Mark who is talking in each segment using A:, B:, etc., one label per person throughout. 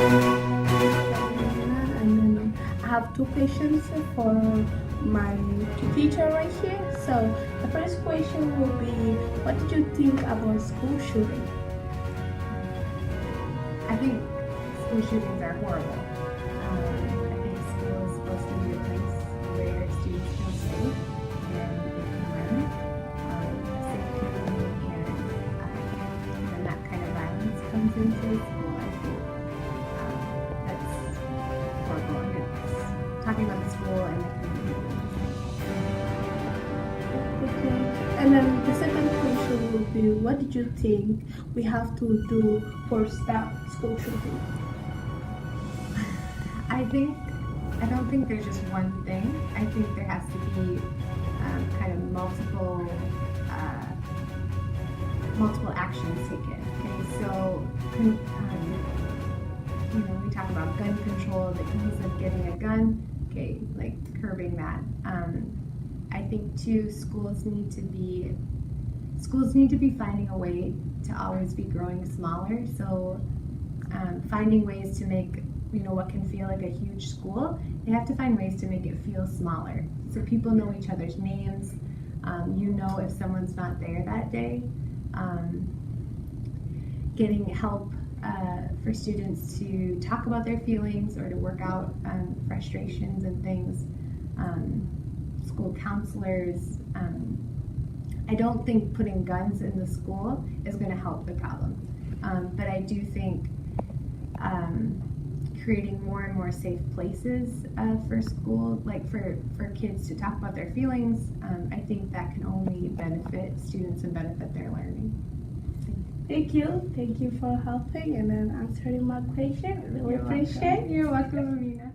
A: And then I have two questions for my teacher right here. So the first question will be, what did you think about school shooting?
B: I think school shootings are horrible. I think school is supposed to be a place where students feel safe and they can learn safety and when that kind of violence comes into school, I think that's horrible. And it's talking about the school and the community.
A: Okay. And then the second question will be, what did you think we have to do for stop school shooting?
B: I don't think there's just one thing. I think there has to be kind of uh, multiple actions taken. Okay, so we talk about gun control, the ease of getting a gun. Okay, like curbing that. I think too, schools need to be finding a way to always be growing smaller. So finding ways to make what can feel like a huge school, they have to find ways to make it feel smaller so people know each other's names. If someone's not there that day. Getting help for students to talk about their feelings or to work out frustrations and things. School counselors. I don't think putting guns in the school is going to help the problem, but I do think creating more and more safe places for school, like for kids to talk about their feelings, I think that can only benefit students and benefit their learning.
A: Thank you. Thank you for helping and then answering my question. I really appreciate it.
B: You're welcome, Amina.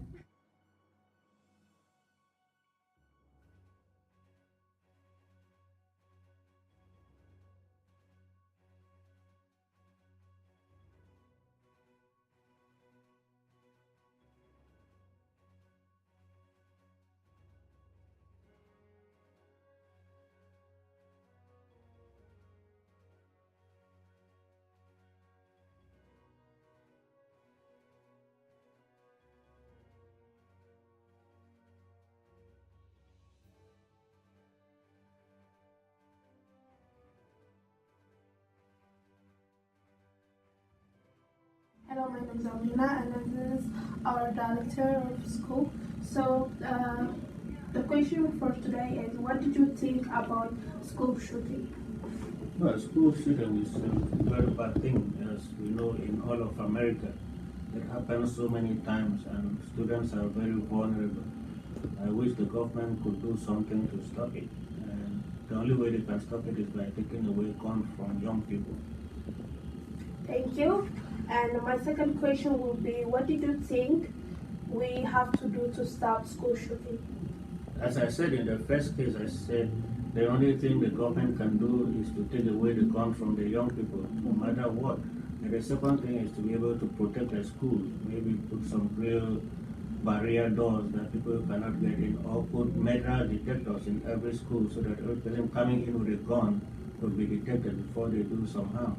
A: Hello, my name is Amina, and this is our director of school. So, the question for today is, what did you think about school shooting?
C: Well, school shooting is a very bad thing, as we know in all of America. It happens so many times, and students are very vulnerable. I wish the government could do something to stop it. And the only way they can stop it is by taking away guns from young people.
A: Thank you. And my second question will be, what did you think we have to do to stop school shooting?
C: As I said in the first case, I said the only thing the government can do is to take away the gun from the young people, no matter what. And the second thing is to be able to protect the schools, maybe put some real barrier doors that people cannot get in, or put metal detectors in every school so that every person coming in with a gun could be detected before they do some harm.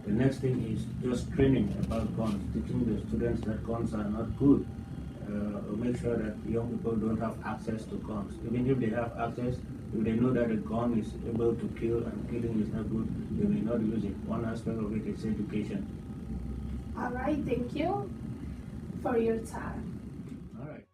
C: The next thing is just training about guns, teaching the students that guns are not good. Make sure that young people don't have access to guns. Even if they have access, if they know that a gun is able to kill and killing is not good, they may not use it. One aspect of it is education.
A: All right, thank you for your time.
C: All right.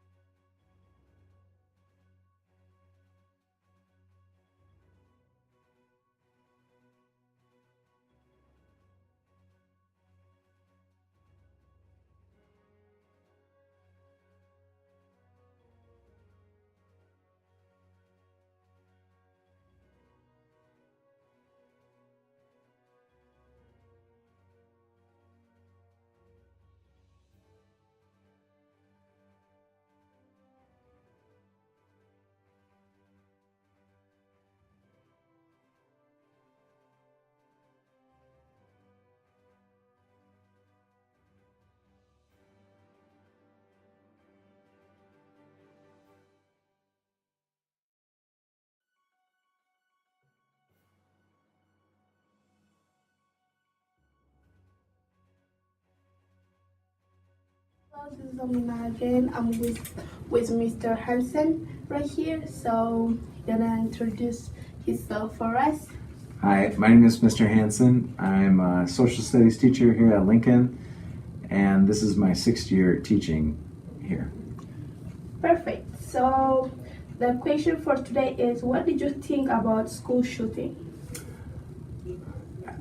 A: This is Amina again. I'm with Mr. Hansen right here. So he's gonna introduce himself for us.
D: Hi, my name is Mr. Hansen. I'm a social studies teacher here at Lincoln, and this is my 6th year teaching here.
A: Perfect. So the question for today is, what did you think about school shooting?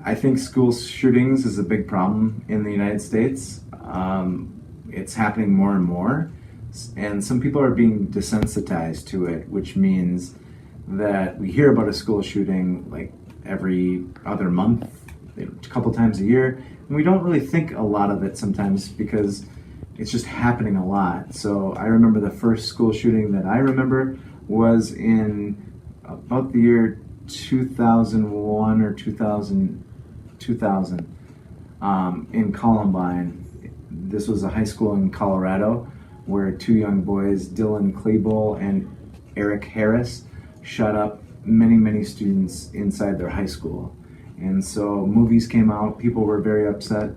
D: I think school shootings is a big problem in the United States. It's happening more and more, and some people are being desensitized to it, which means that we hear about a school shooting like every other month, a couple times a year, and we don't really think a lot of it sometimes because it's just happening a lot. So I remember the first school shooting that I remember was in about the year 2001 or 2000 in Columbine. This was a high school in Colorado where 2 young boys, Dylan Klebold and Eric Harris, shot up many students inside their high school. And so movies came out, people were very upset,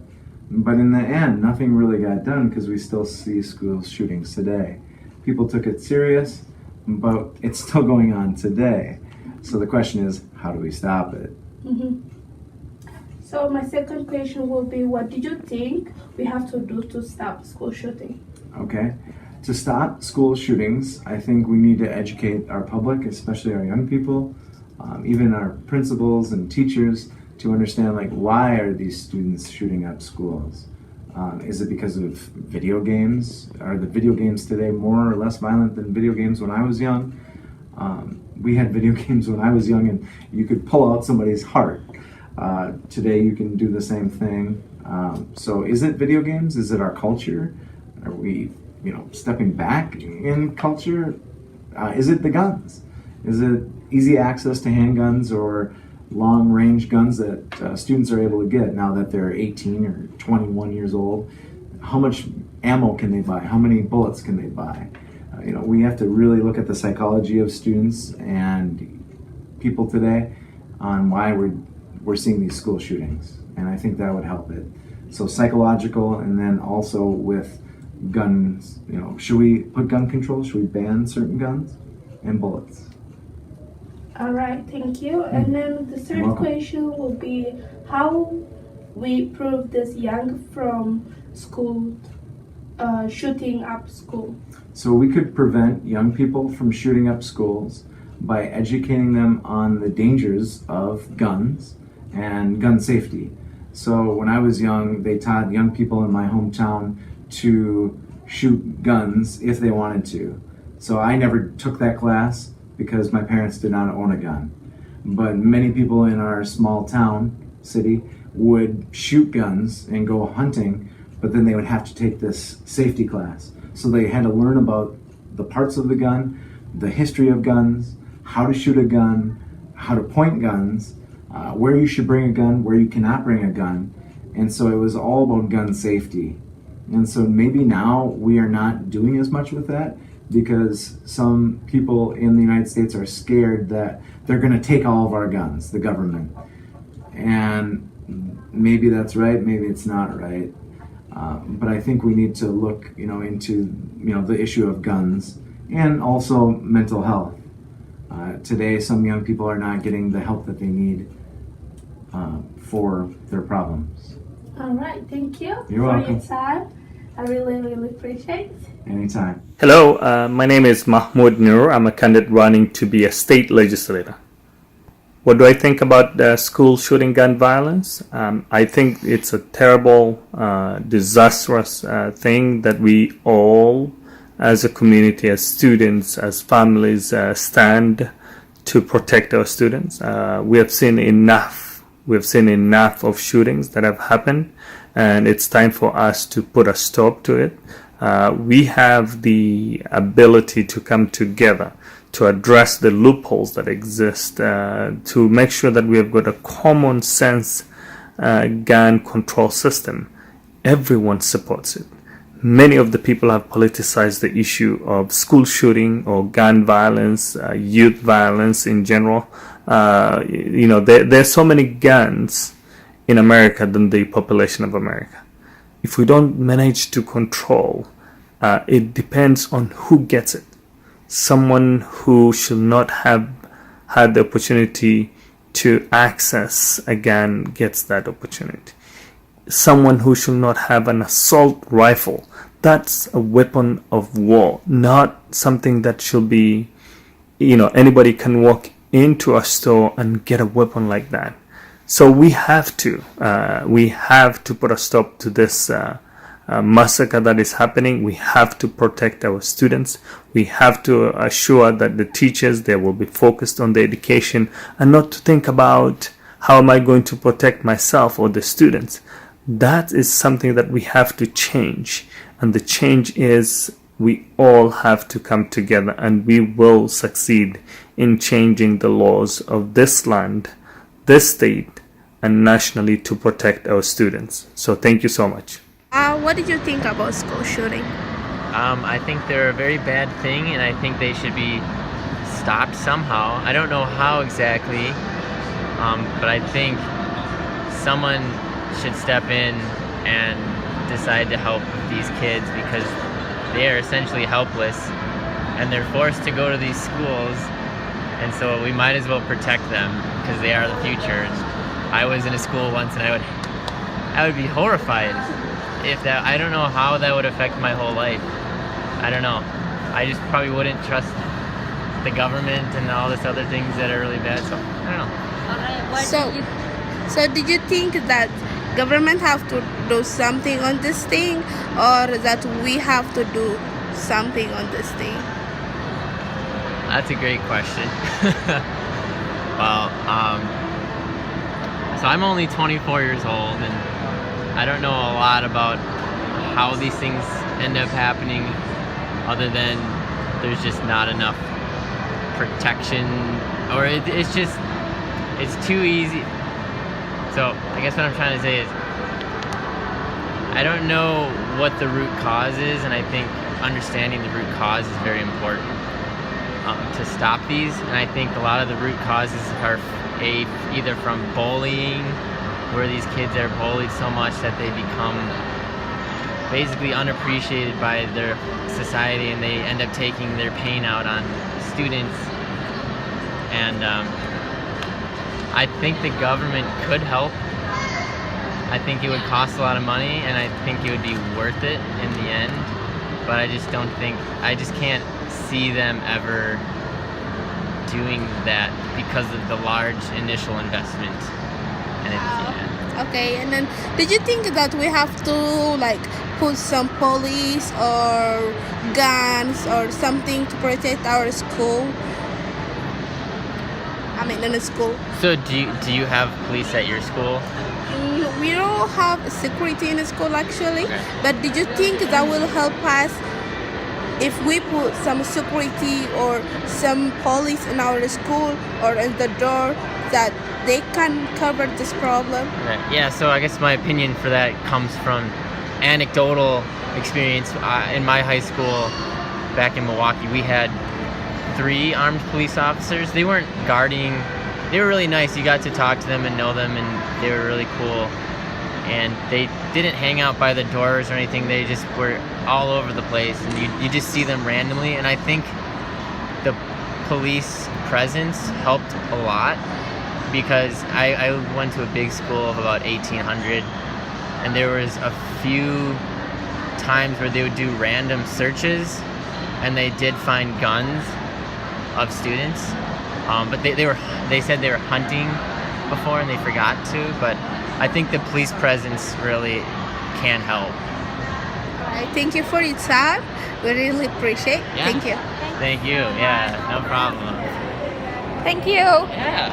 D: but in the end, nothing really got done because we still see school shootings today. People took it serious, but it's still going on today. So the question is, how do we stop it?
A: Mm-hmm. So my second question will be, what did you think we have to do to stop school shooting?
D: Okay. To stop school shootings, I think we need to educate our public, especially our young people, even our principals and teachers, to understand like why are these students shooting up schools? Is it because of video games? Are the video games today more or less violent than video games when I was young? We had video games when I was young and you could pull out somebody's heart. Today you can do the same thing. So is it video games? Is it our culture? Are we, stepping back in culture? Is it the guns? Is it easy access to handguns or long-range guns that students are able to get now that they're 18 or 21 years old? How much ammo can they buy? How many bullets can they buy? We have to really look at the psychology of students and people today on why we're seeing these school shootings, and I think that would help it. So psychological, and then also with guns, should we put gun control? Should we ban certain guns and bullets?
A: All right, thank you. And then the third question will be, how we prove this young from school shooting up school?
D: So we could prevent young people from shooting up schools by educating them on the dangers of guns and gun safety. So when I was young, they taught young people in my hometown to shoot guns if they wanted to. So I never took that class because my parents did not own a gun. But many people in our small town, city, would shoot guns and go hunting, but then they would have to take this safety class. So they had to learn about the parts of the gun, the history of guns, how to shoot a gun, how to point guns, where you should bring a gun, where you cannot bring a gun. And so it was all about gun safety. And so maybe now we are not doing as much with that because some people in the United States are scared that they're going to take all of our guns, the government. And maybe that's right, maybe it's not right. But I think we need to look, into, the issue of guns and also mental health. Today, some young people are not getting the help that they need for their problems.
A: All right, thank you
D: You're
A: for
D: welcome.
A: your time. I really appreciate it.
D: Anytime.
E: Hello, my name is Mahmoud Nur. I'm a candidate running to be a state legislator. What do I think about school shooting gun violence? I think it's a terrible, disastrous thing that we all, as a community, as students, as families, stand to protect our students. We have seen enough. We've seen enough of shootings that have happened, and it's time for us to put a stop to it. We have the ability to come together to address the loopholes that exist, to make sure that we have got a common sense gun control system. Everyone supports it. Many of the people have politicized the issue of school shooting or gun violence, youth violence in general. There's so many guns in America than the population of America. If we don't manage to control it depends on who gets it. Someone who should not have had the opportunity to access a gun gets that opportunity. Someone who should not have an assault rifle, that's a weapon of war, not something that should be, anybody can walk into a store and get a weapon like that. So we have to put a stop to this massacre that is happening. We have to protect our students. We have to assure that the teachers, they will be focused on the education and not to think about how am I going to protect myself or the students. That is something that we have to change. And the change is we all have to come together, and we will succeed in changing the laws of this land, this state, and nationally to protect our students. So thank you so much.
A: What did you think about school shooting?
F: I think they're a very bad thing, and I think they should be stopped somehow. I don't know how exactly, but I think someone should step in and decide to help these kids, because they are essentially helpless and they're forced to go to these schools, and so we might as well protect them because they are the future. I was in a school once and I would be horrified if that, I don't know how that would affect my whole life. I don't know. I just probably wouldn't trust the government and all this other things that are really bad, so I don't know.
A: So did you think that government have to do something on this thing, or that we have to do something on this thing?
F: That's a great question. Well, so I'm only 24 years old, and I don't know a lot about how these things end up happening, other than there's just not enough protection, or it's too easy. So I guess what I'm trying to say is I don't know what the root cause is, and I think understanding the root cause is very important to stop these. And I think a lot of the root causes are either from bullying, where these kids are bullied so much that they become basically unappreciated by their society, and they end up taking their pain out on students. And I think the government could help. I think it would cost a lot of money, and I think it would be worth it in the end. But I just can't see them ever doing that because of the large initial investment. And
A: Okay, and then did you think that we have to put some police or guns or something to protect our school? In the school.
F: So do you have police at your school?
A: We don't have security in the school actually,
F: Okay.
A: but did you think that will help us if we put some security or some police in our school or in the door, that they can cover this problem?
F: Right. Yeah, so I guess my opinion for that comes from anecdotal experience. In my high school back in Milwaukee, we had 3 armed police officers. They weren't guarding. They were really nice. You got to talk to them and know them, and they were really cool. And they didn't hang out by the doors or anything. They just were all over the place, and you just see them randomly. And I think the police presence helped a lot, because I went to a big school of about 1,800, and there was a few times where they would do random searches, and they did find guns of students, but they said they were hunting before and they forgot to. But I think the police presence really can help.
A: All right, thank you for your time. We really appreciate.
F: Yeah.
A: Thank you.
F: Thank you. Yeah, no problem.
A: Thank you.
F: Yeah.